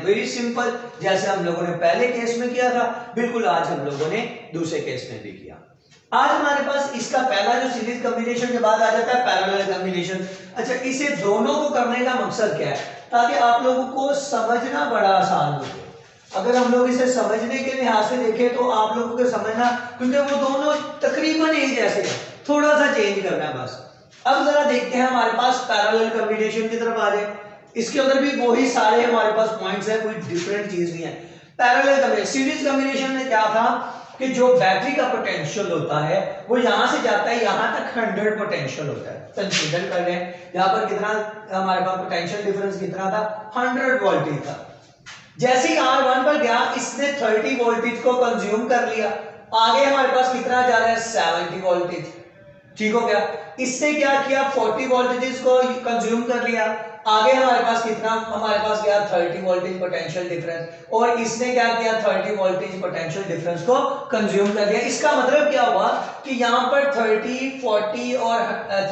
Very simple, जैसे हम लोगों ने पहले केस में किया था, बिल्कुल आज हम लोगों ने दूसरे केस में भी किया। आज हमारे पास इसका पहला जो सीरीज कॉम्बिनेशन के बाद आ जाता है पैरेलल कॉम्बिनेशन। अच्छा, इसे दोनों को करने का मकसद क्या है? ताकि आप लोगों को समझना बड़ा आसान हो। अगर हम लोग इसे समझने के लिहाज से देखें तो आप लोगों को समझना, क्योंकि वो दोनों तकरीबन एक जैसे हैं, थोड़ा सा चेंज करना है बस। अब जरा देखते हैं हमारे पास पैरेलल कॉम्बिनेशन की तरफ आ जाए। इसके अंदर भी वही सारे हमारे पास पॉइंट्स हैं, कोई डिफरेंट चीज नहीं है। पैरेलल कॉम्बिनेशन, सीरीज कॉम्बिनेशन में क्या था कि जो बैटरी का पोटेंशियल होता है वो यहां से जाता है यहां तक 100 पोटेंशियल होता है। कंसीडर कर रहे हैं यहां पर कितना हमारे पास पोटेंशियल डिफरेंस कितना था, 100 वोल्टेज था। जैसे ही R1 पर गया, इसने 30 वोल्टेज को कंज्यूम कर लिया। आगे हमारे पास कितना जा रहा है, 70 वोल्टेज। ठीक हो गया। इसने क्या किया, 40 वोल्टेज को कंज्यूम कर लिया। आगे हमारे पास कितना, हमारे पास गया 30 वोल्टेज पोटेंशियल डिफरेंस, और इसने क्या किया, 30 वोल्टेज पोटेंशियल डिफरेंस को कंज्यूम कर लिया। इसका मतलब क्या हुआ कि यहाँ पर 30, 40 और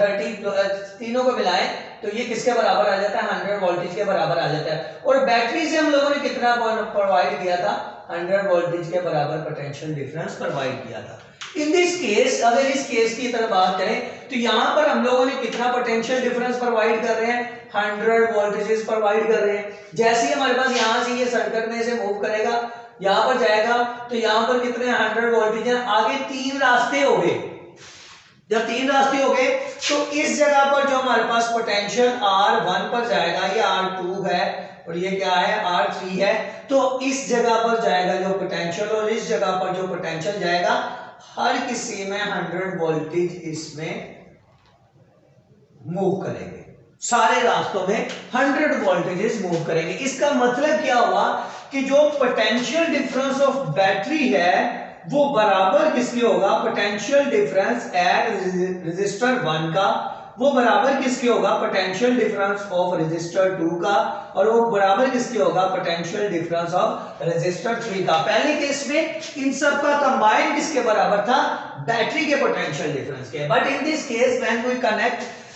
30 तीनों को मिलाएं तो ये किसके बराबर आ जाता है, 100 वोल्टेज के बराबर आ जाता है। और बैटरी से हम लोगों ने कितना प्रोवाइड किया था, 100 वोल्टेज के बराबर पोटेंशियल डिफरेंस प्रोवाइड किया था। इन दिस केस, अगर इस केस की तरफ बात करें तो यहां पर हम लोगों ने कितना पोटेंशियल डिफरेंस प्रोवाइड कर रहे हैं, 100 वोल्टेजेस प्रोवाइड कर रहे हैं। जैसे ही हमारे पास यहां से ये सर्किट में से मूव करेगा, यहां पर जाएगा तो यहां पर कितने 100 वोल्टेज हैं। आगे 3 रास्ते हो गए। जब 3 रास्ते हो गए तो इस जगह पर जो हमारे पास पोटेंशियल R1 पर जाएगा, ये R2 है और ये क्या है, R3 है। तो इस जगह पर जाएगा जो पोटेंशियल, और इस जगह पर जो पोटेंशियल जाएगा, हर किसी में 100 वोल्टेज इसमें मूव करेंगे। सारे रास्तों में 100 वोल्टेजेस मूव करेंगे। इसका मतलब क्या हुआ कि जो पोटेंशियल डिफरेंस ऑफ बैटरी है वो बराबर किसके होगा, पोटेंशियल डिफरेंस एट रेजिस्टर 1 का वो बराबर किसके होगा, पोटेंशियल डिफरेंस ऑफ रेजिस्टर 2 का, और वो बराबर किसके होगा, पोटेंशियल डिफरेंस ऑफ रेजिस्टर 3 का। पहले केस में इन सब का कंबाइन किसके बराबर था, बैटरी के पोटेंशियल डिफरेंस के। But in this case when we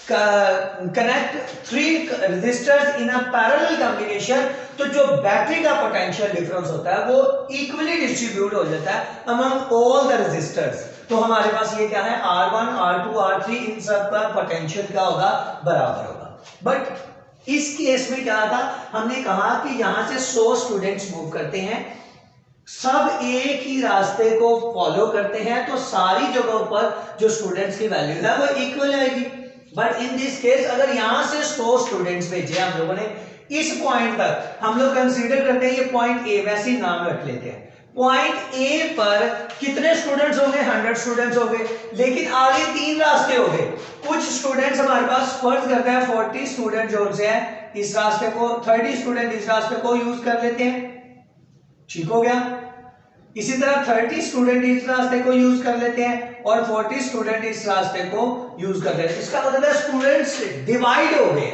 connect 3 resistors in a parallel combination, तो जो बैटरी का पोटेंशियल डिफरेंस होता है वो इक्वली डिस्ट्रीब्यूट हो जाता है among all the resistors। तो हमारे पास ये क्या है, R1, R2, R3, इन सब का पोटेंशियल क्या होगा, बराबर होगा। बट इस केस में क्या था, हमने कहा कि यहां से 100 स्टूडेंट्स मूव करते हैं, सब एक ही रास्ते को फॉलो करते हैं, तो सारी जगहों पर जो स्टूडेंट्स की वैल्यू है वो इक्वल आएगी। बट इन दिस केस अगर यहां से 100 स्टूडेंट्स भेजे हम लोगों ने इस पॉइंट तक, हम लोग कंसीडर करते हैं ये पॉइंट ए, वैसे ही नाम रख लेते हैं। पॉइंट ए पर कितने स्टूडेंट्स हो गए, 100 स्टूडेंट्स हो गए, लेकिन आगे 3 रास्ते हो गए। कुछ स्टूडेंट्स हमारे पास, फर्ज करते हैं 40 स्टूडेंट जो से हैं इस रास्ते को, 30 स्टूडेंट इस रास्ते को यूज कर लेते हैं। ठीक हो गया। इसी तरह 30 स्टूडेंट इस रास्ते को यूज कर लेते हैं और 40 स्टूडेंट इस रास्ते को यूज कर लेते हैं। इसका मतलब है स्टूडेंट्स डिवाइड हो गए।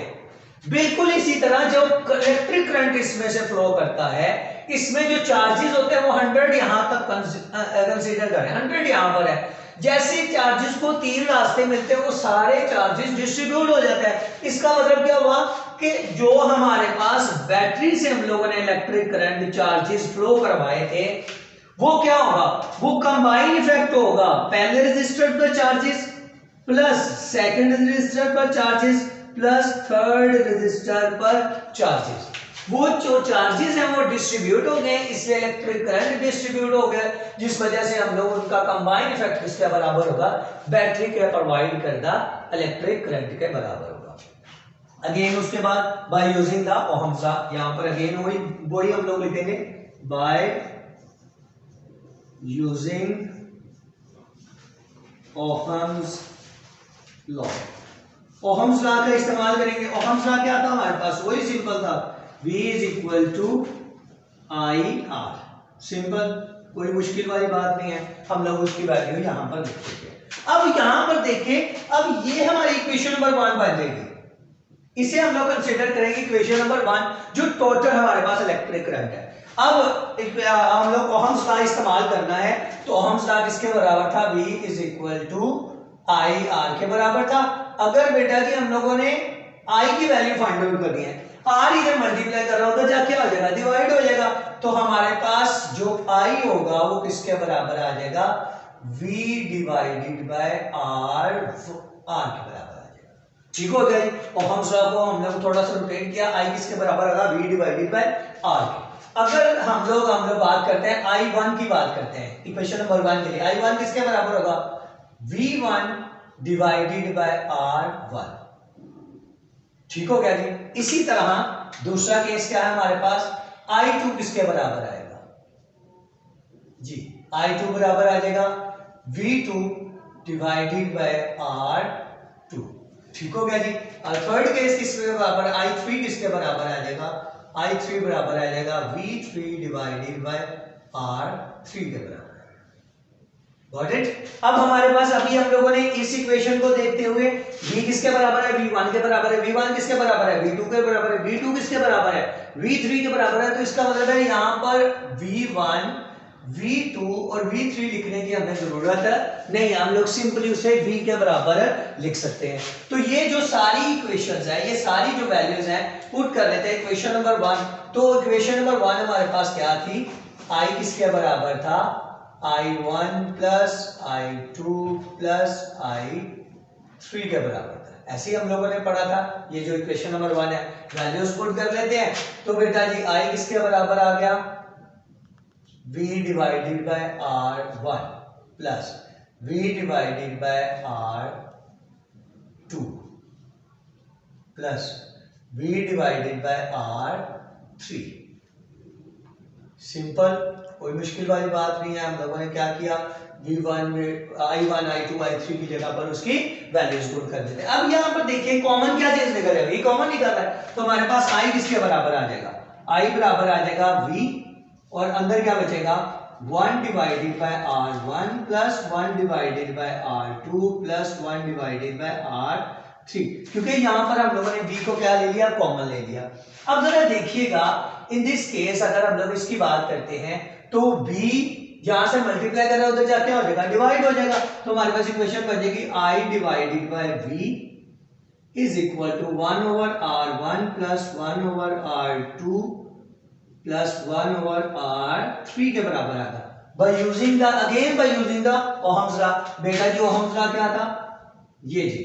बिल्कुल इसी तरह जो इलेक्ट्रिक करंट इसमें से फ्लो करता है, इसमें जो चार्जेस होते हैं वो 100 यहां तक कंसीडर करें, 100 यहां पर है। जैसे चार्जेस को 3 रास्ते मिलते हैं वो सारे चार्जेस डिस्ट्रीब्यूट हो जाते हैं। इसका मतलब क्या हुआ कि जो हमारे पास बैटरी से हम लोगों ने इलेक्ट्रिक करंट चार्जेस फ्लो करवाए थे वो क्या होगा, वो कंबाइन इफेक्ट होगा। पहले रजिस्टर पर चार्जेस प्लस सेकंड रजिस्टर पर चार्जेस प्लस थर्ड रजिस्टर पर चार्जेस। वो जो चार्जेस हैं वो डिस्ट्रीब्यूट हो गए, इसलिए इलेक्ट्रिक करंट डिस्ट्रीब्यूट हो गया, जिस वजह से हम लोग उनका कंबाइन इफेक्ट किसके बराबर होगा, बैटरी के प्रोवाइड करदा इलेक्ट्रिक करंट के बराबर होगा। अगेन उसके बाद by using the Ohm's law, यहां पर अगेन वही हम लोग लिखेंगे, by using Ohm's law. Ohm's law का इस्तेमाल करेंगे। ओहम्स लॉ क्या था हमारे पास, वही सिंपल था, V is equal to IR। Simple, कोई मुश्किल वाली बात नहीं है, हम लोग उसकी वैल्यू यहां पर लिख देंगे। अब यहां पर देखें, अब ये हमारी इक्वेशन नंबर 1 बन जाएगी। इसे हम लोग कंसीडर करेंगे इक्वेशन नंबर 1, जो टोटल हमारे पास इलेक्ट्रिक करंट है। अब हम लोग ओहम्स लॉ इस्तेमाल करना है, तो ओहम्स लॉ किसके बराबर था, V is equal to IR के बराबर था। अगर बेटा जी हम लोगों ने I की वैल्यू फाइंड आउट करनी है, आर इधर मल्टीप्लाई कर रहा हूं तो जा क्या हो जाएगा, डिवाइड हो जाएगा। तो हमारे पास जो आई होगा वो किसके बराबर आ जाएगा, v डिवाइडेड बाय आर के बराबर आ जाएगा। ठीक हो गया जी। और हम सब को हमने थोड़ा सा रोटेट किया, आई किसके बराबर होगा, v डिवाइडेड बाय आर के। अगर हम लोग बात करते हैं I1 की बात करते हैं इक्वेशन नंबर 1 के लिए, I1 किसके बराबर होगा, V1 डिवाइडेड बाय R1। ठीक हो गया जी। इसी तरह दूसरा केस क्या है हमारे पास, I2 किसके बराबर आएगा जी, I2 बराबर आ जाएगा V2 डिवाइडेड बाय R2। ठीक हो गया जी। और थर्ड केस किसके बराबर, I3 किसके बराबर आ जाएगा, I3 बराबर आ जाएगा V3 डिवाइडेड बाय R3 के बराबर। Got it. अब हमारे पास अभी हम लोगों ने इस इक्वेशन को देखते हुए v किसके बराबर है, v1 के बराबर है, v1 किसके बराबर है, v2 के बराबर है, v2 किसके बराबर है, v3 के बराबर है। तो इसका मतलब है यहां पर v1 v2 और v3 लिखने की हमें जरूरत नहीं, हम लोग सिंपली उसे v के बराबर लिख सकते हैं। तो ये जो सारी इक्वेशंस है, ये सारी जो वैल्यूज हैं पुट कर लेते हैं इक्वेशन नंबर 1। तो इक्वेशन नंबर 1 हमारे पास क्या थी, i किसके बराबर था, I1 plus I2 plus I3 के बराबर था। ऐसे ही हम लोगों ने पढ़ा था। ये जो इक्वेशन नंबर 1 है, वैल्यूज पुट कर लेते हैं। तो बेटा जी I किसके बराबर आ गया, V divided bye R1 plus V divided bye R2 plus V divided bye R3। Simple, कोई मुश्किल वाली बात नहीं है। हम लोगों ने क्या किया, V1 में I1 I2 I3 की जगह पर उसकी वैल्यूज पुट कर देते हैं। अब यहाँ पर देखिए कॉमन क्या चीज निकल रहा है, ये कॉमन निकल रहा है। तो हमारे पास I किसके बराबर आ जाएगा, I बराबर आ जाएगा V और अंदर क्या बचेगा, 1 divided by R1 plus 1 divided by R2 plus 1 divided by R3। क्योंकि यहां पर हम लोगों ने v को क्या ले लिया, कॉमन ले लिया। अब जरा देखिएगा इन दिस केस अगर हम लोग इसकी बात करते हैं तो v यहां से मल्टीप्लाई कर रहा है उधर जाके हो जाएगा, डिवाइड हो जाएगा। तो हमारे पास इक्वेशन बनेगी I divided by v is equal to 1 over R1 plus 1 over R2 plus 1 over R3 के बराबर आएगा। By using the Ohm's law. बेटा जी ओहम्स लॉ क्या था, ये जी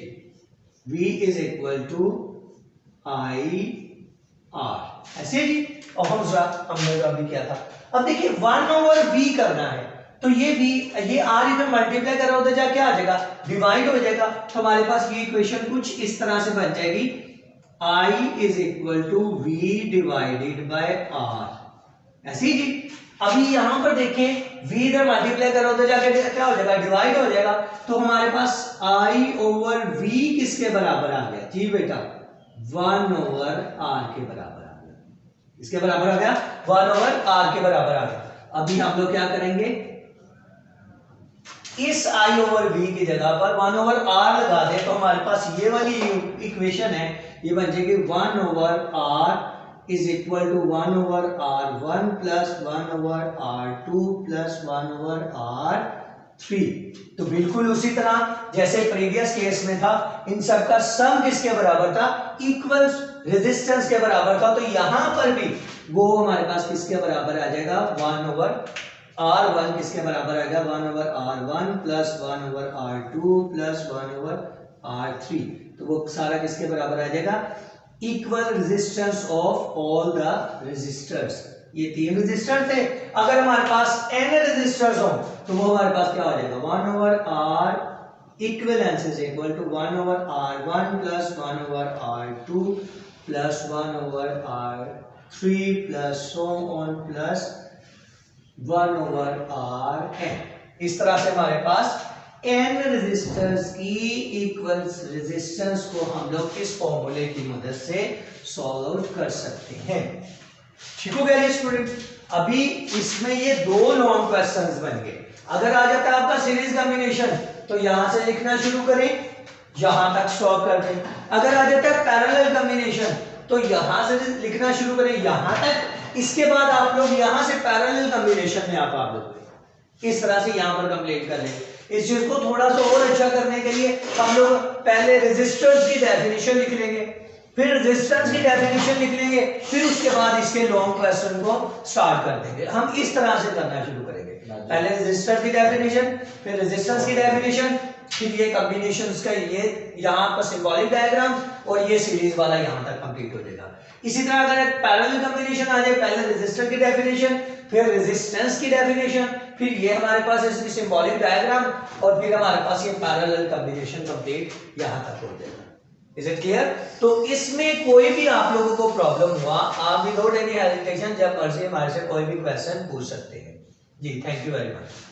v is equal to I R, ऐसे जी ओहम्स लॉ हमने अभी किया था। अब देखिए 1 ओवर v करना है तो ये v, ये r इधर मल्टीप्लाई कर रहा होता जाके आ जाएगा, डिवाइड हो जाएगा। तो हमारे पास ये इक्वेशन कुछ इस तरह से बन जाएगी, I is equal to v divided by r, ऐसी जी। अभी यहां पर देखें v इधर मल्टीप्लाई कर रहा होता जाके क्या हो जाएगा, डिवाइड हो जाएगा। तो हमारे पास I ओवर v किसके बराबर आ गया जी बेटा, 1 ओवर r के बराबर आ गया। इसके बराबर आ गया 1 ओवर r के बराबर आ गया। अभी हम लोग क्या करेंगे, इस I ओवर v की जगह पर 1 ओवर r लगा दे तो हमारे पास ये वाली इक्वेशन है, ये बन जाएगी 1 over r is equal to 1 over r1 plus 1 over r2 plus 1 over r3। तो बिल्कुल उसी तरह जैसे प्रीवियस केस में था, इन सब का सम किसके बराबर था, इक्वल रेजिस्टेंस के बराबर था। तो यहां पर भी वो हमारे पास किसके बराबर आ जाएगा, 1 ओवर R1 किसके बराबर आ जाएगा, 1 over R1 plus 1 over R2 plus 1 over R3। तो वो सारा किसके बराबर आ जाएगा, equal resistance of all the resistors. ये 3 रेजिस्टर थे, अगर हमारे पास n रेजिस्टर्स हो तो वो हमारे पास क्या हो जाएगा, 1 over R equivalence is equal to 1 over R1 plus 1 over R2 plus 1 over R3 plus so on plus 1 over Rn। इस तरह से हमारे पास n रेजिस्टर्स की इक्वल रेजिस्टेंस को हम लोग इस फॉर्मूले की मदद से सॉल्व कर सकते हैं। ठीक हो गया स्टूडेंट। अभी इसमें ये 2 लॉन्ग क्वेश्चंस बन गए। अगर आ जाता है आपका सीरीज कॉम्बिनेशन तो यहां से लिखना शुरू करें, यहां तक स्टॉप कर दें। अगर आ जाता है पैरेलल कॉम्बिनेशन तो यहां से लिखना शुरू करें यहां तक, इसके बाद आप लोग यहां से पैरेलल कॉम्बिनेशन में आप लोग इस तरह से यहां पर कंप्लीट कर लें। इस चीज को थोड़ा सा और अच्छा करने के लिए हम लोग पहले रेजिस्टर्स की डेफिनेशन लिख लेंगे, फिर रेजिस्टेंस की डेफिनेशन लिख लेंगे, फिर उसके बाद इसके लॉन्ग क्वेश्चन को स्टार्ट कर देंगे। हम इस तरह से करना शुरू करेंगे, पहले रेजिस्टर की डेफिनेशन, फिर रेजिस्टेंस की डेफिनेशन, फिर ये कॉम्बिनेशंस का ये यहाँ पर सिंबॉलिक डायग्राम, और ये सीरीज वाला यहाँ तक कंप्लीट हो जाएगा। इसी तरह अगर पैरेलल कॉम्बिनेशन आ जाए, पहले रेजिस्टर की डेफिनेशन, फिर रेजिस्टेंस की डेफिनेशन, फिर ये हमारे पास इसकी सिंबॉलिक डायग्राम, और फिर हमारे पास ये पैरेलल कॉम्बिनेशन कंप्लीट यहाँ तक हो जाएगा। Is it clear? तो इसमें कोई भी आप लोगों को प्रॉब्लम हुआ, आप विदाउट एनी हेजिटेशन जब मर्जी हमारे से कोई भी क्वेश्चन पूछ सकते हैं। जी, थैंक यू वेरी मच।